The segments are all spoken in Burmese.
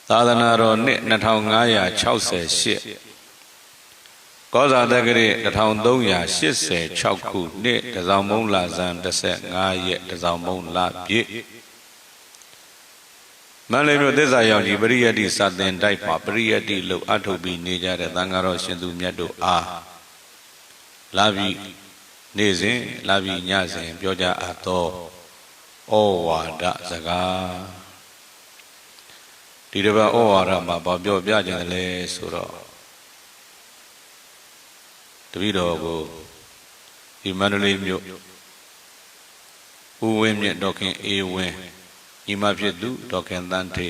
သာသနာတော်နှစ်2568ကောဇာတက္ကရာ1386ခုနှစ်တစောင်းမုံလဇန်15ရက်တစောင်းမုံလပြည့်မန္တလေးမြို့သစ္စာရောင်ကြီးပရိယတ္တိစာသင်တိုက်မှာပရိယတ္တိလို့အထုတ်ပြီးနေကြတဲ့သံဃာတော်ရှင်သူမြတ်တို့အားလာပြီးနေ့စဉ်လာပြီးညစဉ်ပြောကြအပ်သောဩဝါဒစကားဒီတစ်ပတ်ဩဝါဒမှာဘာပြောပြကြတယ်လဲဆိုတော့တပည့်တော်ကိုဒီမန္တလေးမြို့ဦးဝင်းမြင့်ဒေါခင်အေးဝင်းညီမဖြစ်သူဒေါခင်တန်းထေ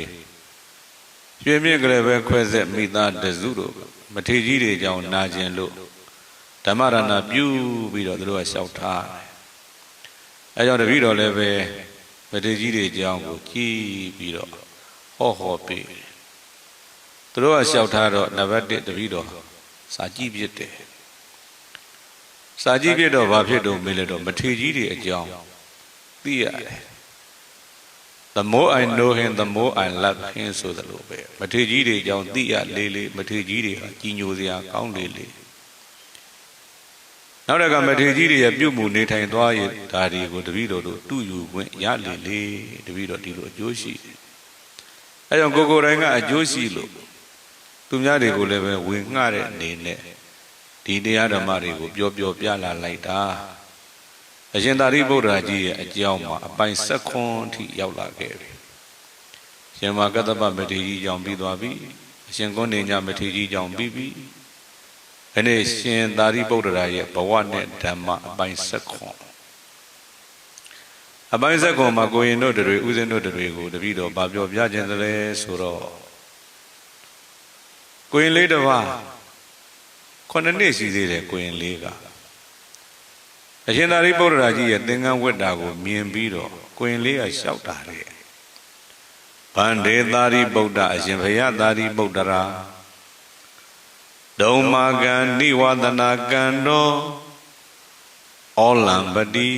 ရွှေမြင့်ကလေးပဲခွဲဆက်မိသားတစုတို့မထေကြီးတွေကြောင့်နာကျင်လို့ဓမ္မရဏပြုပြီးတော့သူတို့ကလျှောက်ထားအဲကြောင့်တပည့်တော်လည်းပဲမထေကြီးတွေကြောင့်ကိုကြည်ပြီးတော့ဟောပေးသူတို့ကလျှောက်ထားတော့နံပါတ်1တပည့်တော်စာကြည့်ဖြစ်တယ်စာကြည့်ဖြစ်တော့ဘာဖြစ်တော့မေးလဲတော့မထေကြီးတွေအကြောင်းသိရတယ်The more I know him the more I love him ဆိုသလိုပဲမထေကြီးတွေအကြောင်းသိရလေးလေးမထေကြီးတွေဟာကြီးညိုစရာကောင်းလေးလေးနောက်တစ်ခါမထေကြီးတွေရဲ့ပြုမှုနေထိုင်သွားရတာတွေကိုတပည့်တော်တို့တူယူခွင့်ရလေလေတပည့်တော်ဒီလိုအကျိုးရှိအဲကြောင့်ကိုယ်တိုင်းကအကျိုးရှိလို့သူများတွေကိုလည်းပဲဝင်ငှတဲ့အနေနဲ့ဒီတရားဓမ္မတွေကိုပြောပြလာလိုက်တာအရှင်သာရိပုတ္တရာကြီးရဲ့အကြောင်းမှာအပိုင်း7ခွန်းအထိရောက်လာခဲ့ပြီရှင်မကတ္တပမထေကြီးကြောင့်ပြီးသွားပြီအရှင်ကုဏ္ဏညမထေကြီးကြောင့်ပြီးပြီဒီနေ့ရှင်သာရိပုတ္တရာရဲ့ဘဝနဲ့ဓမ္မအပိုင်း7ခွန်းအပိုင်း7ခွန်းမှာကိုရင်တို့တွေဥစဉ်တို့တွေကိုတပည့်တော်ဗာပြောပြခြင်းသလဲဆိုတော့ကိုရင်လေးတစ်ပါး9နှစ်ရှိသေးတယ်ကိုရင်လေးကအရှင်သာရိပုတ္တရာကြီးရဲ့သင်္ကန်းဝတ်တာကိုမြင်ပြီးတော့ကိုရင်လေးကလျှောက်တာလေဗန္ဒေသာရိပုတ္တအရှင်ဘုရားသာရိပုတ္တရာဒုံမာကံနိဝသနာကံတော်ဩလံပတိ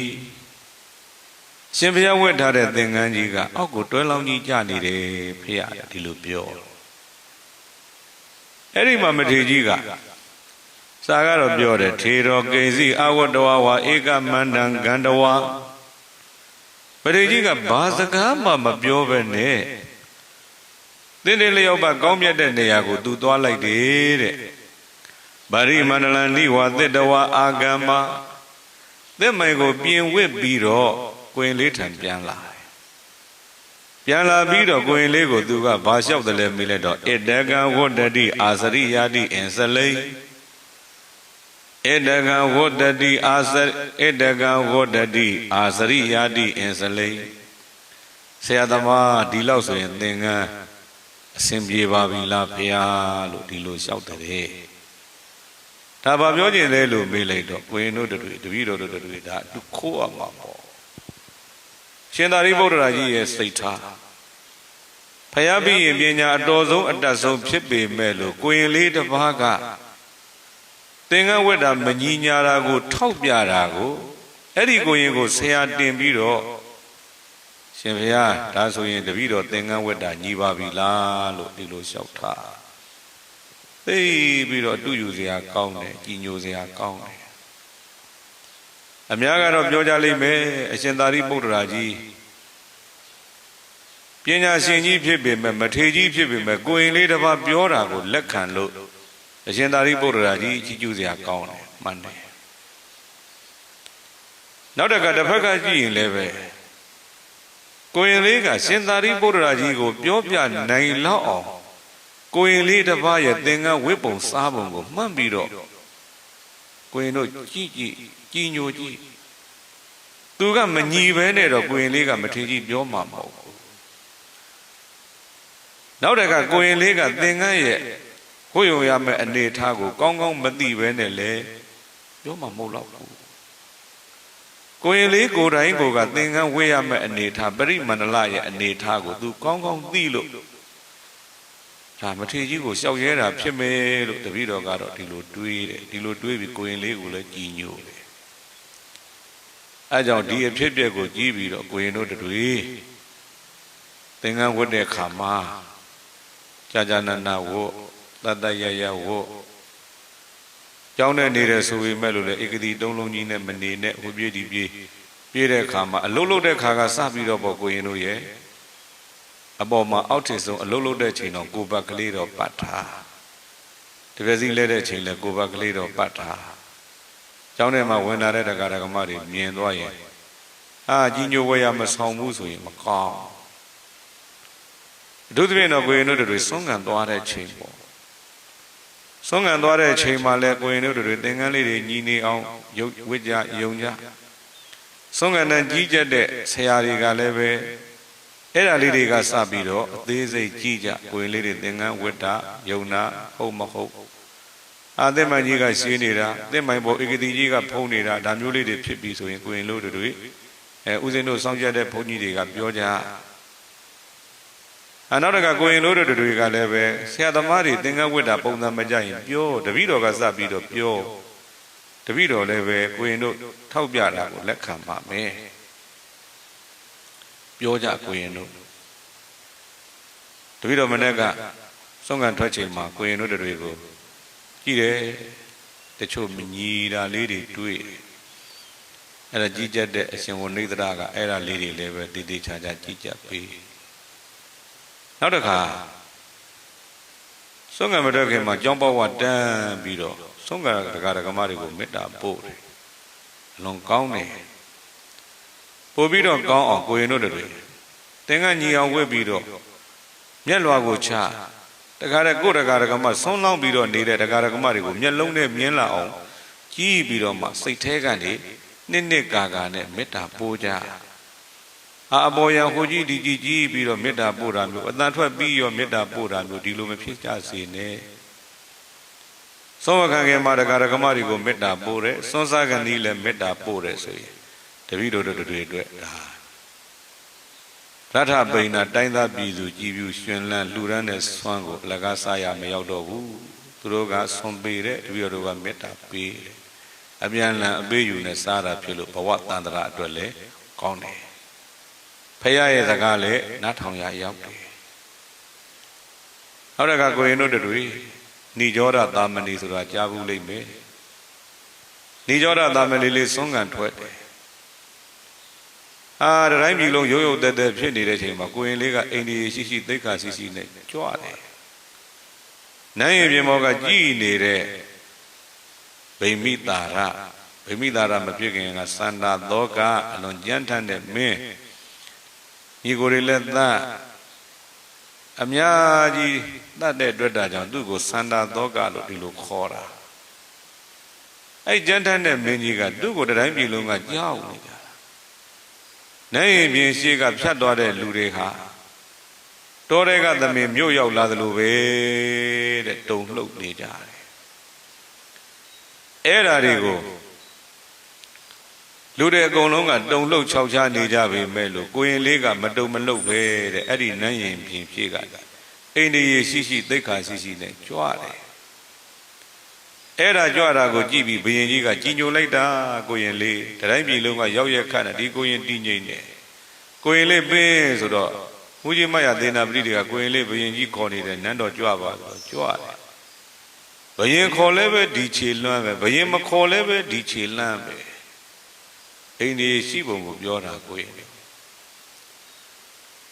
ရှင်ဘုရားဝတ်ထားတဲ့သင်္ကန်းကြီးကအောက်ကိုတွဲလောင်းကြီးကျနေတယ်ဖေရဒီလိုပြောအဲ့ဒီမှာမထေကြီးကစာကတော့ပြောတယ်ထေရောကိဉ္စီအဝတ္တဝဝဧကမန္တံဂန္ဓဝမထေကြီးကဘာစကားမှမပြောပဲနဲ့တင်းတင်းလျောက်ပါကောင်းမြတ်တဲ့နေရာကိုသူသွားလိုက်တယ်တဲ့ဗရိမန္တလန္တိဝသတ္တဝအာဂမ္မသစ်မိုင်ကိုပြင်ဝစ်ပြီးတော့ကိုရင်လေးထံပြန်လာပြီးတော့ကိုရင်လေးကိုသူကဘာလျှောက်တယ်လဲမေးလိုက်တော့ဣတကံဝတ္တတိအာစရိယာတိအင်စလိဣတကံဝတ္တတိအာစရိယာတိအင်စလိဆရာသမားဒီလောက်ဆိုရင်သင်္ကန်းအစဉ်ပြေပါပြီလားဖေဟာလို့ဒီလိုလျှောက်တယ်ဒါဘာပြောကျင်လဲလို့မေးလိုက်တော့ကိုရင်တို့တွေတပည့်တော်တို့တွေဒါသူခိုးရမှာပေါ့ရှင်သာရိပုတ္တရာကြီးရဲ့စိတ်ထားဖယားပြီးရင်ပညာအတော်ဆုံးအတတ်ဆုံးဖြစ်ပေမဲ့လို့ကိုရင်လေးတစ်ပါးကသင်္ကန်းဝတ်တာမညီညာတာကိုထောက်ပြတာကိုအဲ့ဒီကိုရင်ကိုဆရာတင်ပြီးတော့ရှင်ဘုရားဒါဆိုရင်တပည့်တော်သင်္ကန်းဝတ်တာညီပါပြီလားလို့ဒီလိုလျှောက်ထားသိပြီးတော့အတူယူစရာကောင်းတယ်ကြီးညိုစရာကောင်းတယ်အများကတော့ပြောကြလိမ့်မယ်အရှင်သာရိပုတ္တရာကြီးပညာရှင်ကြီးဖြစ်ပေမဲ့မထေကြီးဖြစ်ပေမဲ့ကိုရင်လေးတစ်ပါးပြောတာကိုလက်ခံလို့အရှင်သာရိပုတ္တရာကြီးကြီးကျူးစရာကောင်းတယ်မှန်တယ်နောက်တစ်ဖက်ကကြည့်ရင်လည်းပဲကိုရင်လေးကရှင်သာရိပုတ္တရာကြီးကိုပြောပြနိုင်လောက်အောင်ကိုရင်လေးတစ်ပါးရဲ့သင်္ကန်းဝတ်ပုံစားပုံကိုမှတ်ပြီးတော့ကိုရင်တို့ကြီးညိုကြည့်သူကမညီပဲနဲ့တော့ကိုရင်လေးကမထေကြီးပြောမှာမဟုတ်ဘူးနောက်တစ်ခါကိုရင်လေးကသင်္ကန်းရဲ့ဝတ်ရုံရမယ့်အနေထားကိုကောင်းကောင်းမသိပဲနဲ့လေပြောမှာမဟုတ်တော့ဘူးကိုရင်လေးကိုယ်တိုင်ကိုကသင်္ကန်းဝတ်ရမယ့်အနေထားပရိမန္တလရဲ့အနေထားကိုသူကောင်းကောင်းသိလို့ဒါမထေကြီးကိုလျှောက်ရဲတာဖြစ်မယ်လို့တပည့်တော်ကတော့ဒီလိုတွေးတယ်ဒီလိုတွေးပြီးကိုရင်လေးကိုလည်းကြည်ညိုတယ်အဲကြောင့်ဒီအဖြစ်အပျက်ကိုကြည့်ပြီးတော့ကိုရင်တို့တွေသင်္ကန်းဝတ်တဲ့ခါမှာ ကြာကြာနာနာဝတ်တတ်တတ်ရရဝတ်ကျောင်းနဲ့နေတယ်ဆိုပေမဲ့လို့လေဧကတိတုံးလုံးကြီးနဲ့မနေနဲ့ဟိုပြေးဒီပြေးပြေးတဲ့အခါမှာအလုတ်လုတ်တဲ့ခါကစပြီးတော့ပေါ့ကိုရင်တို့ရဲ့အပေါ်မှာအောက်ထစ်ဆုံးအလုတ်လုတ်တဲ့ချိန်တော့ကိုဘက်ကလေးတော့ပတ်ထားတပည့်စီလဲတဲ့ချိန်လဲကိုဘက်ကလေးတော့ပတ်ထားကျောင်းထဲမှာဝင်လာတဲ့ဒကာဒကမတွေမြင်သွားရင်ကြီးညိုဝဲရမဆောင်ဘူးဆိုရင်မကောင်းဒုတိယတော့ကိုရင်တို့တွေဆုံးခံသွားတဲ့ချိန်ပေါ့ဆုံးခံသွားတဲ့ချိန်မှာလဲကိုရင်တို့တွေသင်္ကန်းလေးတွေညီနေအောင်ရုပ်ဝိကြယုံကြဆုံးခံတဲ့ကြီးကျက်တဲ့ဆရာတွေကလည်းပဲအဲ့ဒါလေးတွေကစပြီးတော့အသေးစိတ်ကြည့်ကြကိုရင်လေးတွေသင်္ကန်းဝိတ္တယုံနာဟုတ်မဟုတ်သင်္မိုင်းကြီးကရှင်းနေတာသင်္မိုင်းပေါ်ဧကတိကြီးကဖုံးနေတာဒါမျိုးလေးတွေဖြစ်ပြီးဆိုရင်ကိုရင်တို့တွေဦးဇင်းတို့စောင့်ကြတဲ့ဘုန်းကြီးတွေကပြောကြနောက်တကကိုရင်တို့တွေကလည်းပဲဆရာသမားတွေသင်္ကန်းဝိတ္တပုံစံမကြရင်ပြောတပည့်တော်ကစပြီးတော့ပြောတပည့်တော်လည်းပဲကိုရင်တို့ထောက်ပြတာကိုလက်ခံပါမယ်ပြောကြကိုရင်တို့တပည့်တော်မနေ့ကဆုံးခံထွက်ချိန်မှာကိုရင်တို့တွေကိုကြည့်တယ်တချို့မညီတာလေးတွေတွေ့အဲ့ဒါကြီးကြက်တဲ့အရှင်ဝဏိသရကအဲ့ဒါလေးတွေလည်းပဲတည်တည်ချာချာကြီးကြက်ပေးနောက်တစ်ခါဆုံးခံမတက်ခင်မှာကြောင်းပေါဝတန်းပြီးတော့ဆုံးခံဒကာဒကမတွေကိုမေတ္တာပို့တယ်အလွန်ကောင်းတယ်ပို့ပြီးတော့ကောင်းအောင်ကိုရင်တို့တွေသင်္ကန်းညီအောင်ဝတ်ပြီးတော့မျက်လွှာကိုချတခါတည်းကိုဒကာဒကမဆုံးလောင်းပြီးတော့နေတဲ့ဒကာဒကမတွေကိုမျက်လုံးနဲ့မြင်လာအောင်ကြည့်ပြီးတော့မှစိတ်ထဲကနေနှစ်ကာကာနဲ့မေတ္တာပို့ကြအပေါ်ယံဟိုကြီးဒီကြီးကြီးပြီးတော့မေတ္တာပို့တာမျိုးအတန်ထွက်ပြီးရောမေတ္တာပို့တာမျိုးဒီလိုမဖြစ်ကြစေနဲ့သောဝခံခင်မှာဒကာဒကမတွေကိုမေတ္တာပို့တယ်စွန်းစားကန်ဒီလည်းမေတ္တာပို့တယ်ဆိုရင်တပည့်တော်တို့တွေအတွက်ဒါရထပိဏတိုင်းသားပြည်သူကြည်ပြူရှင်လန်းလှူဒန်းတဲ့ဆွမ်းကိုအလကားစားရမရောက်တော့ဘူးသူတို့ကဆွန်ပေးတယ်တပည့်တော်တို့ကမေတ္တာပေးတယ်အပြန်လန်အပေးယူနဲ့စားတာဖြစ်လို့ဘဝတန်တရာအတွက်လည်းကောင်းတယ်ဖရာရဲ့စကားလည်းနားထောင်ရရောက်တယ်ဟုတ်တယ်ကကိုရင်တို့တွေဏိကြောဒသာမဏေဆိုတာကြားဘူးလိမ့်မယ်ဏိကြောဒသာမဏေလေးဆုံးခံထွက်တယ်တတိုင်းပြည်လုံးရုပ်ရုပ်သက်သက်ဖြစ်နေတဲ့ချိန်မှာကိုရင်လေးကအိန္ဒိယရှိရှိသိက္ခာရှိရှိနဲ့ကြွတယ်နန်းရင်ပြင်ပေါ်ကကြည်နေတဲ့ဗိမိတာရမဖြစ်ခင်ကစန္ဒသောကအလွန်ကြမ်းထမ်းတဲ့မင်းညီကိုတွေလည်းသတ်အများကြီးတတ်တဲ့အတွက်ဒါကြောင့်သူ့ကိုစန္ဒသောကလို့ဒီလိုခေါ်တာအဲ့ကြမ်းထမ်းတဲ့မင်းကြီးကသူ့ကိုတိုင်းပြည်လုံးကကြောက်နေကြတာနိုင်ရင်ပြင်ရှိကဖြတ်သွားတဲ့လူတွေဟာတောထဲကသမင်မြို့ရောက်လာသလိုပဲတဲ့တုံလှုပ်နေကြတယ်အဲ့ဓာတွေကိုလူတွေအကုန်လုံးကတုံလှုပ်ခြောက်ခြားနေကြပေမဲ့လို့ကိုရင်လေးကမတုံမလှုပ်ပဲတဲ့အဲ့ဒီနန်းရင်ပြင်ဖြည့်ကအိန္ဒိယရှိရှိသိက္ခာရှိရှိနဲ့ကြွတယ်အဲ့ဒါကြွတာကိုကြည့်ပြီးဘုရင်ကြီးကကြီးညိုလိုက်တာကိုရင်လေးတိုင်းပြည်လုံးကရောက်ရက်ခတ်နေဒီကိုရင်တည်ငြိမ်တယ်ကိုရင်လေးပင်းဆိုတော့မူကြီးမရသေနာပတိတွေကကိုရင်လေးဘုရင်ကြီးခေါ်နေတယ်နန်းတော်ကြွပါဆိုကြွတယ်ဘယင်ခေါ်လဲပဲဒီခြေလွှမ်းပဲဘယင်မခေါ်လဲပဲဒီခြေလှမ်းပဲအိန္ဒိယရှိပုံကိုပြောတာကိုရင်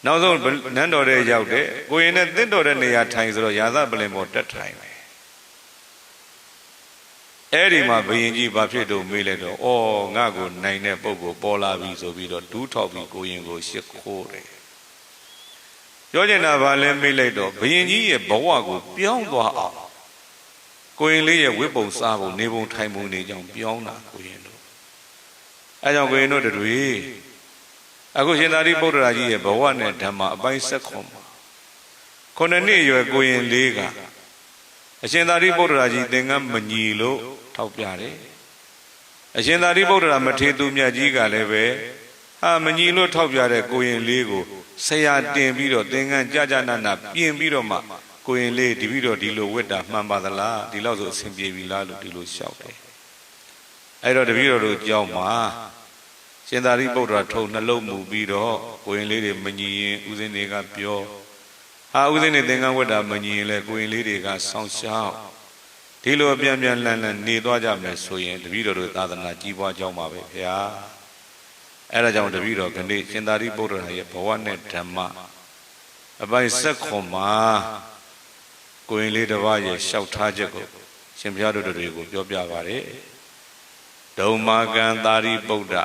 နောက်ဆုံးနန်းတော်ထဲရောက်တယ်ကိုရင်နဲ့တင့်တော်တဲ့နေရာထိုင်ဆိုတော့ရာဇပလင်ပေါ်တက်ထိုင်တယ်အဲ့ဒီမှာဘယင်ကြီးဘာဖြစ်တော့မေးလိုက်တော့ဩငါ့ကိုနိုင်တဲ့ပုဂ္ဂိုလ်ပေါ်လာပြီဆိုပြီးတော့ဒူးထောက်ပြီးကိုရင်ကိုရှ िख ိုးတယ်ပြောချင်တာဗာလဲမေးလိုက်တော့ဘယင်ကြီးရဲ့ဘဝကိုပြောင်းသွားအောင်ကိုရင်လေးရဲ့ဝိပုံစားပုံနေပုံထိုင်ပုံနေကြောင်ပြောင်းတာကိုရင်တို့အဲကြောင့်ကိုရင်တို့တွေအခုရှင်သာရိပုတ္တရာကြီးရဲ့ဘဝနဲ့ဓမ္မအပိုင်းဆက်ခွန်မှာ9နှစ်အရွယ်ကိုရင်လေးကအရှင်သာရိပုတ္တရာကြီးသင်္ကန်းမညီလို့ထောက်ပြတယ်အရှင်သာရိပုတ္တရာမထေရသူမြတ်ကြီးကလည်းပဲမညီလို့ထောက်ပြတဲ့ကိုရင်လေးကိုဆရာတင်ပြီးတော့သင်္ကန်းကြနာနာပြင်ပြီးတော့မှကိုရင်လေးဒီပြီးတော့ဒီလိုဝတ်တာမှန်ပါသလားဒီလောက်ဆိုအဆင်ပြေပြီလားလို့ဒီလိုလျှောက်တယ်အဲ့တော့တပည့်တော်တို့ကြောင်းမှာရှင်သာရိပုတ္တရာထုံနှလုံးမူပြီးတော့ကိုရင်လေးတွေမညီရင်ဦးဇင်းတွေကပြော ဥစဉ်နဲ့သင်္ကန်းဝတ်တာမညီရင်လေကိုရင်လေးတွေကဆောင်းရှောင်းဒီလိုအပြန်ပြန်လှန်လှန်နေသွားကြမယ်ဆိုရင်တပည့်တော်တို့သာသနာကြီးပွားကြောင်းပါပဲဗျာအဲ့ဒါကြောင့်တပည့်တော်ခဏရှင်သာရိပုတ္တရာရဲ့ဘဝနဲ့ဓမ္မအပိုင်းဆက်ခွန်မှာကိုရင်လေးတစ်ပါးရဲ့လျှောက်ထားချက်ကိုရှင်ဘုရားတို့တွေကိုပြောပြပါတယ်ဒုံမာကံသာရိပုတ္တ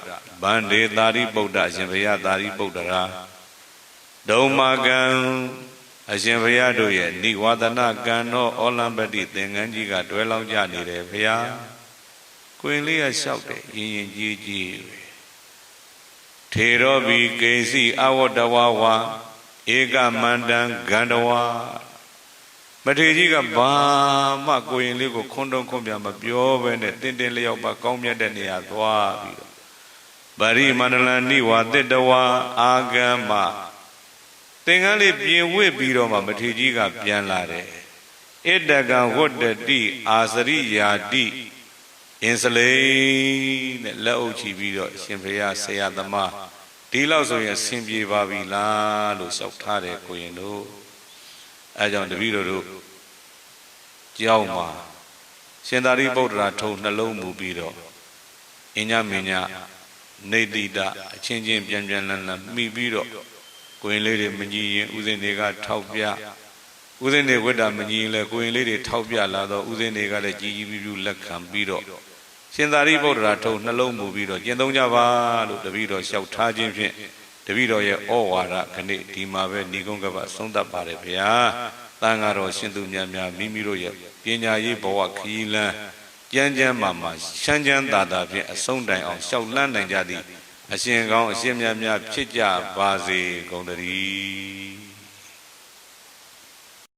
ဗန္ဒေသာရိပုတ္တရှင်ဘုရားသာရိပုတ္တရာဒုံမာကံအရှင်ဘုရားတို့ရဲ့နိဝါဒနာကံတော်ဩလံပတိသင်္ကန်းကြီးကတွဲလောင်းကြနေတယ်ဘုရားကိုရင်လေးကလျှောက်တယ်ရင်ရင်ကြီးကြီးထေရောဘီကိဉ္စီအဝတ္တဝဝဧကမန္တံဂန္ဓဝါမထေရကြီးကဘာမှကိုရင်လေးကိုခွန်းတုံးခွန်းပြမပြောဘဲနဲ့တင်းတင်းလျောက်ပါကောင်းမြတ်တဲ့နေရာသွားပြီးတော့ဗရိမန္တလံနိဝါတတဝါအာဂမသင်္ကန်းလေးပြင်ဝစ်ပြီးတော့မှမထေရကြီးကပြန်လာတယ်ဣတကံဝတ္တတိအာစရိယာတိအင်းစလိနဲ့လက်အုပ်ချီပြီးတော့ရှင်ဘုရားဆရာသမားဒီလောက်ဆိုရင်အဆင်ပြေပါပြီလားလို့လျှောက်ထားတယ်ကိုရင်တို့အဲကြောင့်တပည့်တော်တို့ကြောင်းမှာရှင်သာရိပုတ္တရာထုံနှလုံးမူပြီးတော့အညမညနေတိတအချင်းချင်းပြန်ပြန်လန်းလန်းမိပြီးတော့ကိုရင်လေးတွေမညီရင်ဥစဉ်တွေကထောက်ပြဥစဉ်တွေဝိတ္တမညီရင်လည်းကိုရင်လေးတွေထောက်ပြလာတော့ဥစဉ်တွေကလည်းကြီးကြီးပြူပြူလက်ခံပြီးတော့ရှင်သာရိပုတ္တရာထုံနှလုံးမူပြီးတော့ကျင့်သုံးကြပါလို့တပည့်တော်လျှောက်ထားခြင်းဖြင့်တပည့်တော်ရဲ့ဩဝါဒခဏဒီမှာပဲဏိကုံးကပဆုံးသတ်ပါတယ်ဗျာတန်ဃာတော်ရှင်သူများများမိမိတို့ရဲ့ပညာရေးဘဝခရီးလမ်းကြမ်းကြမ်းမာမာရှမ်းချမ်းသာသာဖြင့်အဆုံးတိုင်အောင်လျှောက်လန်းနိုင်ကြသည်အရှင်ကောင်းအရှင်မြတ်များဖြစ်ကြပါစေကုန်သတည်း